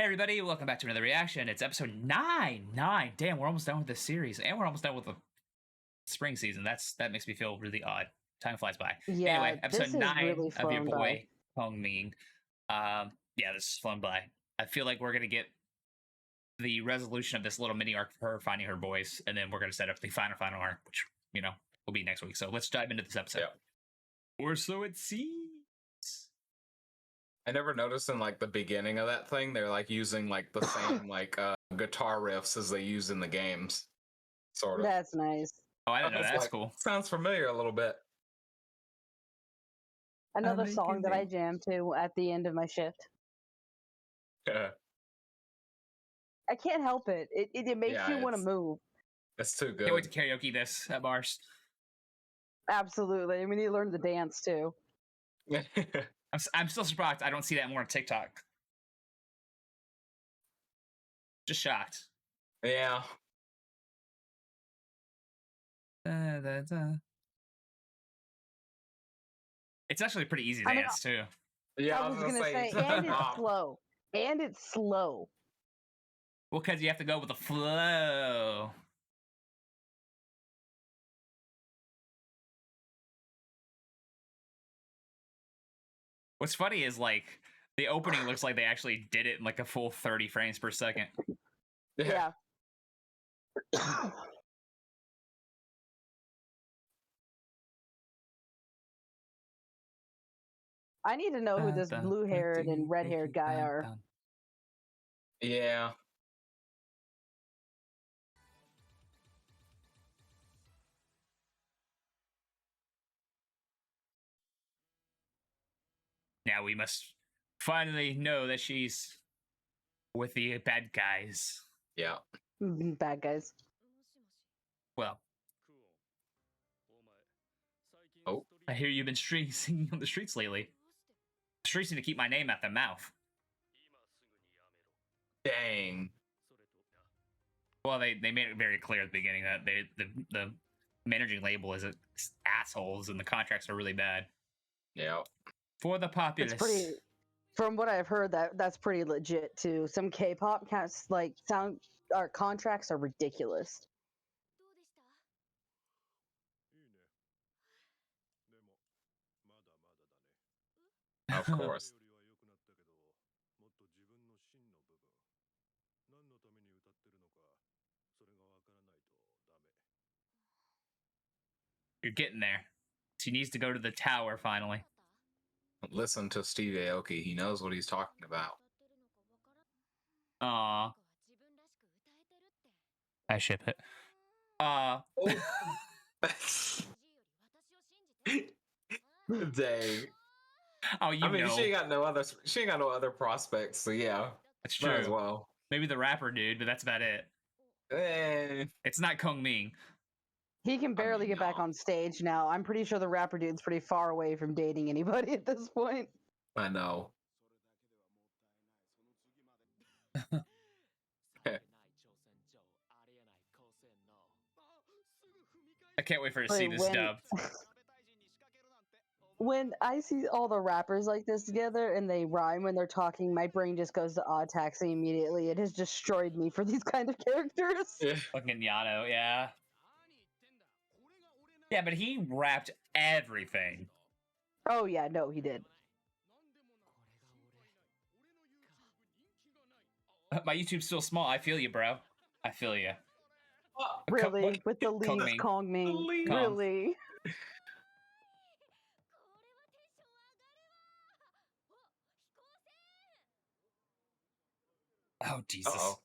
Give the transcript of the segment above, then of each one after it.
everybody, welcome back to another reaction. It's episode 9. Damn, we're almost done with this series, and we're almost done with the spring season. That makes me feel really odd. Time flies by. Yeah, Anyway, episode this 9 is really of your flown boy, Kongming. Yeah, this is flown by. I feel like we're gonna get the resolution of this little mini arc for her finding her boys, and then we're gonna set up the final arc, which, will be next week. So let's dive into this episode. Yeah. Or so it seems. I never noticed in like the beginning of that thing, they're like using like the same guitar riffs as they use in the games. Sort of. That's nice. Oh, I didn't know. It's That's like, cool. Sounds familiar a little bit. Another song that I jam to at the end of my shift. Yeah. I can't help it. It makes you want to move. It's too good. Can't wait to karaoke this at bars. Absolutely. We need to learn the dance too. I'm still surprised I don't see that more on TikTok. Just shocked. Yeah. It's actually a pretty easy to dance too. Yeah, I was gonna say, and it's slow. And it's slow. Well, because you have to go with the flow. What's funny is, like, the opening looks like they actually did it in, like, a full 30 frames per second. Yeah. I need to know who this blue-haired and red-haired guy are. Yeah. Now we must finally know that she's with the bad guys. Yeah. Bad guys. Well. Oh. I hear you've been singing on the streets lately. The streets need to keep my name out their mouth. Dang. Well, they made it very clear at the beginning that the managing label is assholes and the contracts are really bad. Yeah. For the populace. It's pretty. From what I've heard, that's pretty legit too. Some K-pop cats our contracts are ridiculous. Of course. You're getting there. She needs to go to the tower finally. Listen to Steve Aoki. He knows what he's talking about. Aww. I ship it. Dang. Oh, you know. She ain't got no other prospects, so yeah. That's true. Might as well. Maybe the rapper dude, but that's about it. It's not Kongming. He can barely get back on stage now. I'm pretty sure the rapper dude's pretty far away from dating anybody at this point. I know. I can't wait for her to see this dub. When I see all the rappers like this together and they rhyme when they're talking, my brain just goes to Odd Taxi immediately. It has destroyed me for these kind of characters. Yeah. Fucking Yano, yeah. Yeah, but he rapped everything. Oh, yeah, no, he did. My YouTube's still small. I feel you, bro. I feel you. Really? With the leaves, Kongming. Really? Oh, Jesus. Uh-oh.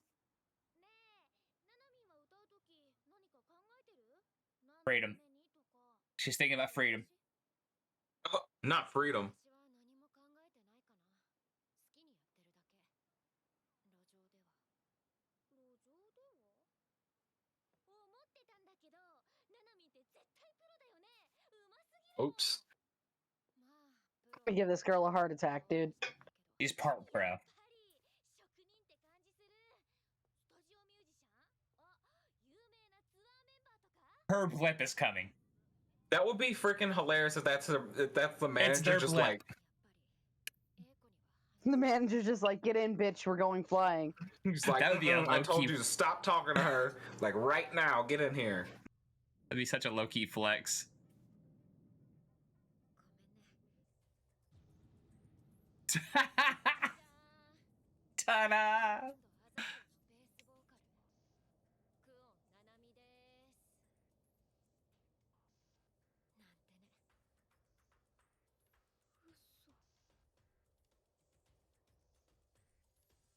Freedom. She's thinking about freedom. Not freedom. Oops. I give this girl a heart attack, dude. She's part pro. Her blip is coming. That would be freaking hilarious if that's the manager just blip. like The manager's just like, get in, bitch, we're going flying. He's like, That would be a I told low-key- you to stop talking to her. Like, right now, get in here. That'd be such a low-key flex. Ta-da!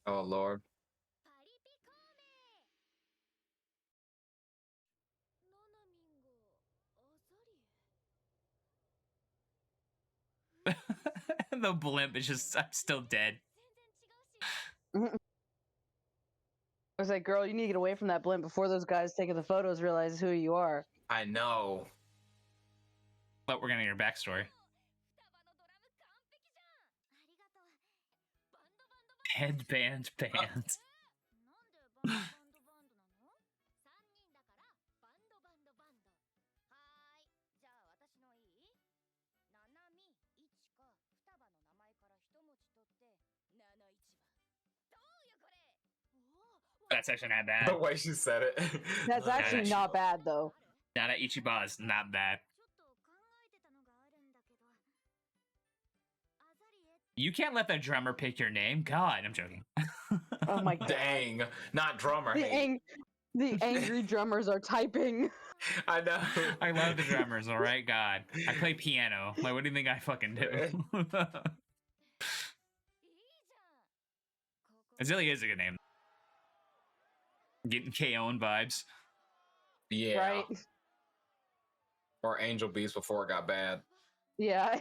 Oh, Lord. The blimp is just, I'm still dead. I was like, girl, you need to get away from that blimp before those guys taking the photos realize who you are. I know. But we're gonna get your backstory. Headband band. That's actually not bad. The way she said it. That's actually not bad, though. Nana Ichiba is not bad. You can't let the drummer pick your name. God, I'm joking. Oh my god. Dang. Not drummer The, hate. the angry drummers are typing. I know. I love the drummers, alright? God. I play piano. Like, what do you think I fucking do? Azalea is a good name. Getting KO'd vibes. Yeah. Right? Or Angel Beats before it got bad. Yeah.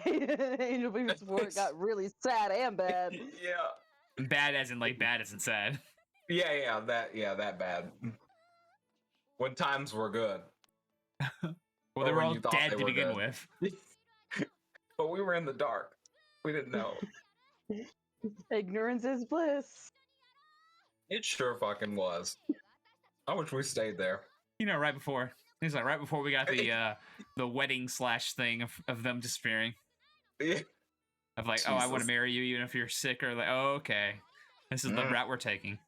Angel Beats before it got really sad and bad. Yeah. Bad as in, like, bad as in sad. Yeah, that bad. When times were good. Well, they Or were when all you thought dead they to were begin good. with. But we were in the dark. We didn't know. Ignorance is bliss. It sure fucking was. I wish we stayed there. You know, right before. He's like, right before we got the wedding slash thing of them disappearing. Yeah. Of like, oh, I want to Jesus. marry you even if you're sick, or like, oh, okay. This is the route we're taking.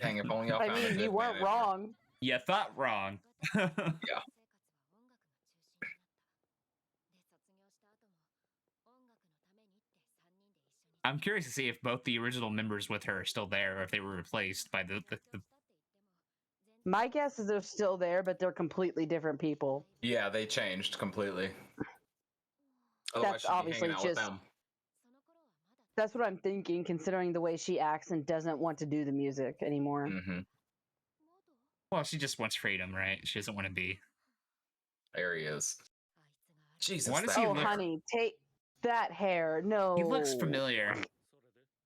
Dang, if only y'all I found a mean, good you weren't manager. wrong. You thought wrong. Yeah. I'm curious to see if both the original members with her are still there, or if they were replaced by the My guess is they're still there, but they're completely different people. Yeah, they changed completely. Otherwise, That's she'd be obviously hanging out with just- them. That's what I'm thinking, considering the way she acts and doesn't want to do the music anymore. Mm-hmm. Well, she just wants freedom, right? She doesn't want to be. There he is. Jesus, Why does that he Oh, look- honey, take that hair. No. He looks familiar.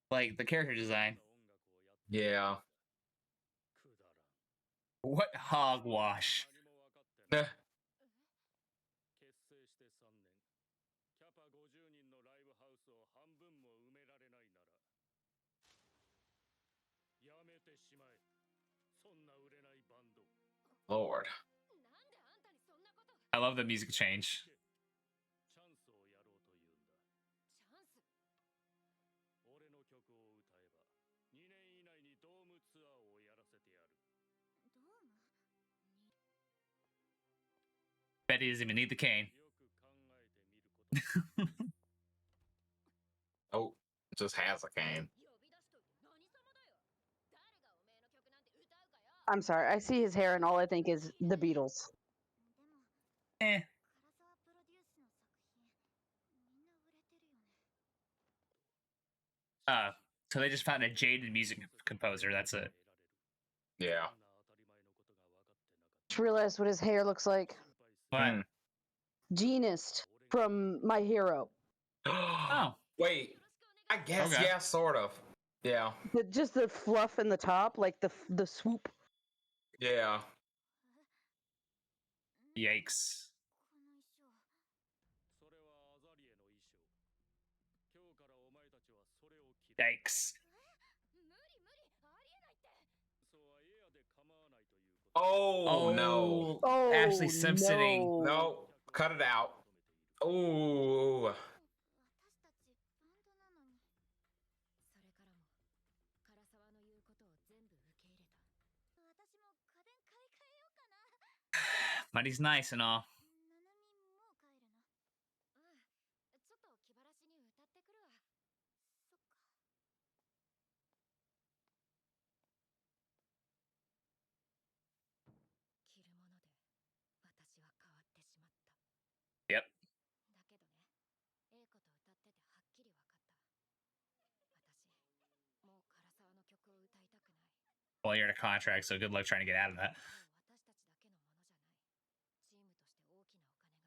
Like the character design. Yeah. What hogwash. Eh. Lord. I love the music change. Betty doesn't even need the cane. Oh, just has a cane. I'm sorry. I see his hair, and all I think is the Beatles. Eh. So they just found a jaded music composer. That's it. Yeah. Just realized what his hair looks like. But Hmm. Genist from My Hero. oh, Wait. I guess, Okay. yeah, sort of. Yeah. Just the fluff in the top, like the swoop. Yeah. yikes. Yikes. Oh, no. Oh, Ashley Simpsoning. no. No. Cut it out. Oh, 私たちバンドなのに。それからも唐沢の言うことを全部受け入れた。私も家電買い替えようかな。 Money's nice and all. ななみもう帰るの？うん。ちょっと気晴らしに歌ってくるわ。そっか。着るもので私は変わってしまった。 Yep. だけどね、英子と歌っててはっきり分かった。私、もう唐沢の曲を歌いたくない。 Well, you're in a contract, so good luck trying to get out of that. もう私たちだけのものじゃない。チームとして大きなお金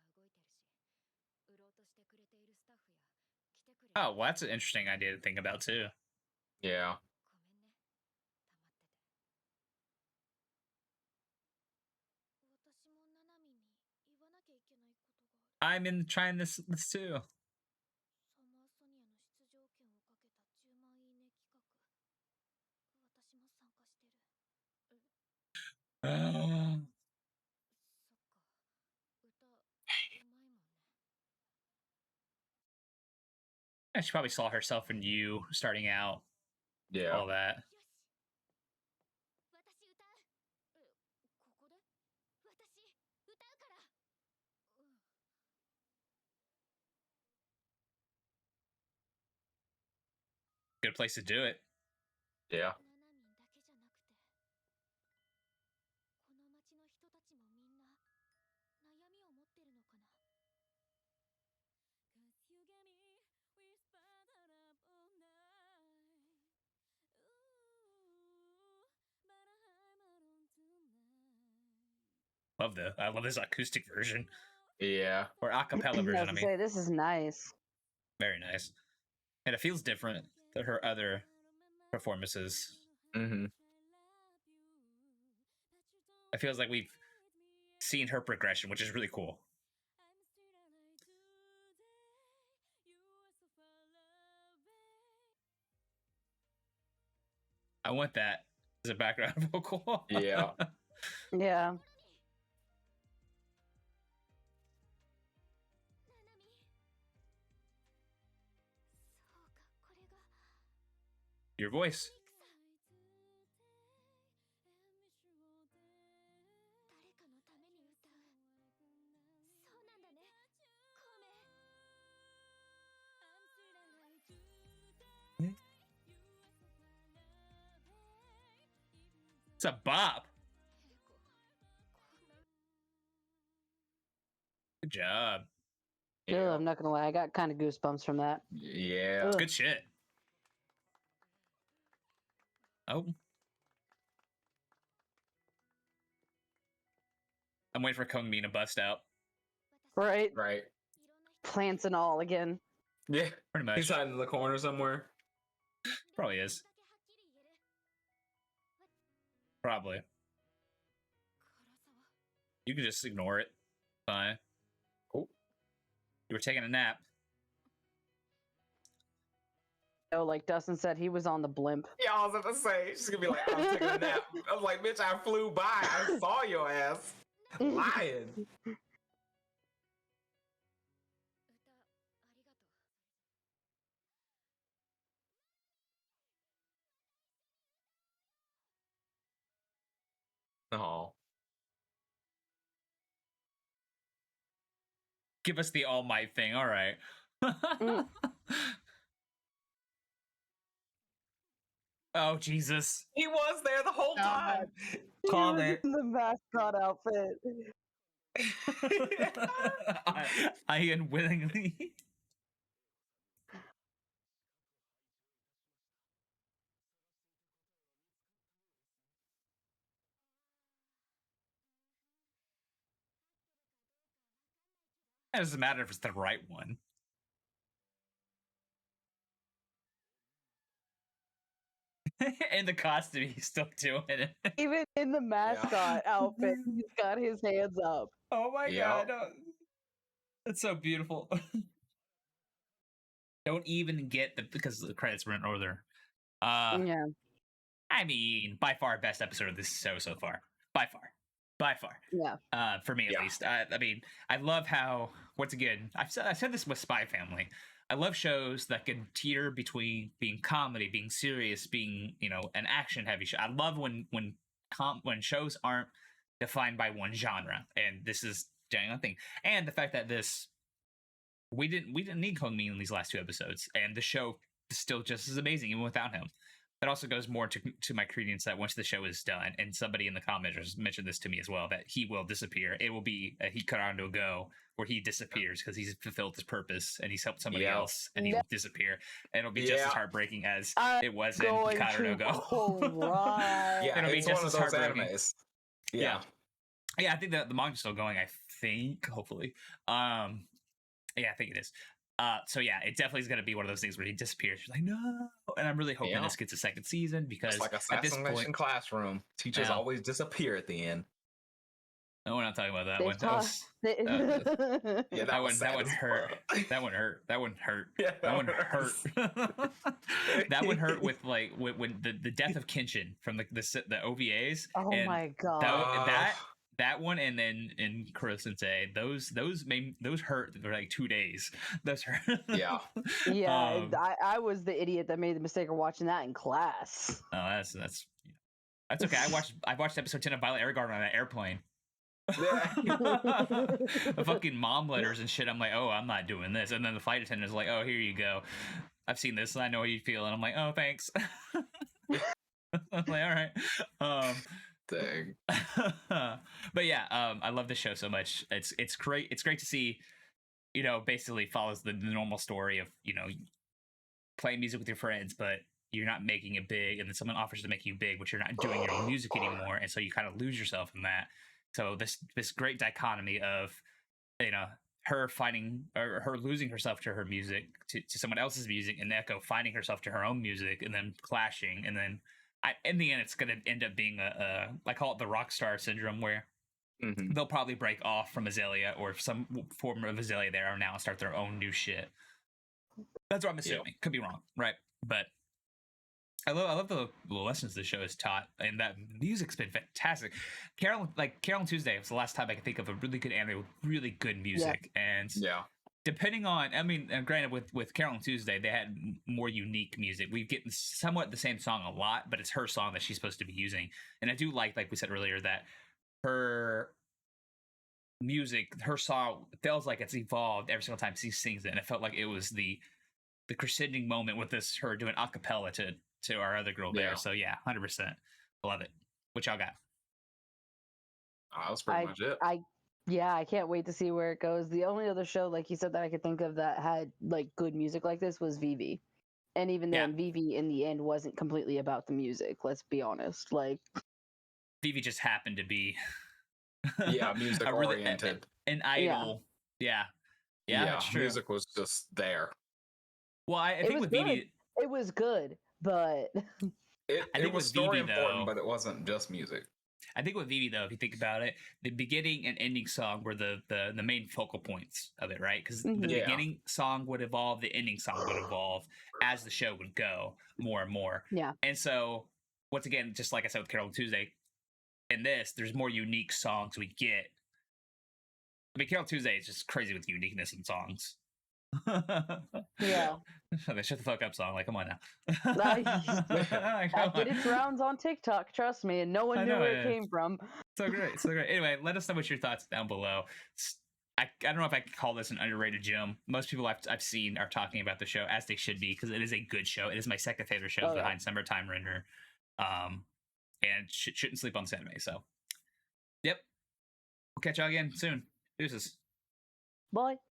が動いてるし、売ろうとしてくれているスタッフや来てくれる。 Oh, well, that's an interesting idea to think about too. yeah. ごめんね、黙ってて。私もナナミに言わなきゃいけないことがある。 I'm in trying this too. サマーソニアの出場権をかけた10万いいね企画、私も参加してる。そっか、歌うまいもんね。 Yeah, she probably saw herself in you starting out, Yeah. all that. よし、私歌う。ここで私歌うから。うん。 Good place to do it. Yeah. ナナミンだけじゃなくて、この町の人たちもみんな悩みを持ってるのかな。 Cause you get me whisper that up all night. Ooh, but I'm alone tonight. I love this acoustic version Yeah. or a cappella I was version. I to mean, say, this is nice. very nice, and it feels different than her other performances. Mm-hmm. It feels like we've seen her progression, which is really cool. I want that as a background vocal. Yeah. Yeah. Your voice. 誰かのために歌う。そうなんだね、コウメ。 It's a bop. Good job. Ugh, Yeah. I'm not gonna lie, I got kind of goosebumps from that. Yeah. Ugh. Good shit. Oh. I'm waiting for Kongming to bust out. Right? Right. Plants and all again. Yeah. Pretty much. He's hiding in the corner somewhere. Probably is. Probably. You can just ignore it. Fine. Oh. You were taking a nap. Oh, like Dustin said, he was on the blimp. Yeah, I was about to say, she's gonna be like, I'm taking a nap. I was like, bitch, I flew by. I saw your ass. Lying. Oh. Give us the All Might thing. All right. Oh, Jesus. He was there the whole time. He Call was it. in the mascot outfit. I unwillingly. It doesn't matter if it's the right one. In the costume, he's still doing it. Even in the mascot outfit, he's got his hands up. Oh my Yep. god. No. That's so beautiful. Don't even get the because the credits were in order. Yeah. I mean, by far best episode of this show so far. By far. by far. Yeah. For me at least. I mean, I love how, once again, I've said this with Spy Family. I love shows that can teeter between being comedy, being serious, being an action heavy show. I love when shows aren't defined by one genre, and this is doing nothing. And the fact that we didn't need Kongming in these last 2 episodes, and the show is still just as amazing even without him. That also goes more to my credence that once the show is done, and somebody in the comments mentioned this to me as well, that he will disappear. It will be a Hikaru go where he disappears because he's fulfilled his purpose and he's helped somebody else, and he will disappear. And it'll be just as heartbreaking as it was in Hikaru go. Yeah, it'll be it's just one of as those heartbreaking. animes. Yeah, I think that the manga's still going. I think, hopefully. Yeah, I think it is. So yeah, it definitely is going to be one of those things where he disappears. You're like, no, and I'm really hoping this gets a second season because it's like at this Assassination point, Classroom, teachers always disappear at the end. No, we're not talking about that They've one. Yeah, that one hurt. That one hurt. That one hurt. Yeah, that one hurt. That one hurt with when the death of Kenshin from the OVAs. Oh and my god. That one, and then in Kuro Sensei, those hurt for like 2 days. Those hurt. Yeah. Yeah, I was the idiot that made the mistake of watching that in class. Oh, that's okay. I watched episode 10 of Violet Evergarden on an airplane. The fucking mom letters and shit. I'm like, oh, I'm not doing this. And then the flight attendant is like, oh, here you go. I've seen this and I know how you feel. And I'm like, oh, thanks. I'm like, all right. Dang. But yeah, I love the show so much. It's great. It's great to see, basically follows the normal story of, playing music with your friends, but you're not making it big. And then someone offers to make you big, but you're not doing your own music anymore. And so you kind of lose yourself in that. So this great dichotomy of, her finding or her losing herself to her music, to someone else's music, and Echo finding herself to her own music, and then clashing, and then in the end, it's going to end up being I call it the rock star syndrome, where they'll probably break off from AZALEA or some form of AZALEA they are now and start their own new shit. That's what I'm assuming. Could be wrong, right? But I love the lessons the show has taught, and that music's been fantastic. Carol and Tuesday was the last time I could think of a really good anime with really good music, and depending on, I mean, granted, with Carol and Tuesday, they had more unique music. We get somewhat the same song a lot, but it's her song that she's supposed to be using. And I do like we said earlier, that her music, her song feels like it's evolved every single time she sings it. And it felt like it was the crescending moment with her doing a cappella to our other girl there. So yeah, 100%. Love it. What y'all got? That was pretty much it. I can't wait to see where it goes. The only other show, like you said, that I could think of that had good music like this was Vivi. And even then, Vivi in the end wasn't completely about the music, let's be honest. Vivi just happened to be music oriented. An idol. Yeah, that's true. Music was just there. Well, I think with Vivi, it was good, but it was story important, but it wasn't just music. I think with Vivi, though, if you think about it, the beginning and ending song were the main focal points of it, right? Because the beginning song would evolve, the ending song would evolve as the show would go more and more. Yeah. And so, once again, just like I said with Carol and Tuesday, in this, there's more unique songs we get. I mean, Carol Tuesday is just crazy with uniqueness in songs. Yeah. Shut the fuck up song. Come on now. I did its rounds on TikTok, trust me, and no one knew where it came from. So great. Anyway, let us know what your thoughts down below. I don't know if I could call this an underrated gem. Most people I've seen are talking about the show, as they should be, because it is a good show. It is my second favorite show behind Summertime Render. And shouldn't sleep on this anime. So, yep. We'll catch y'all again soon. Deuces. Bye.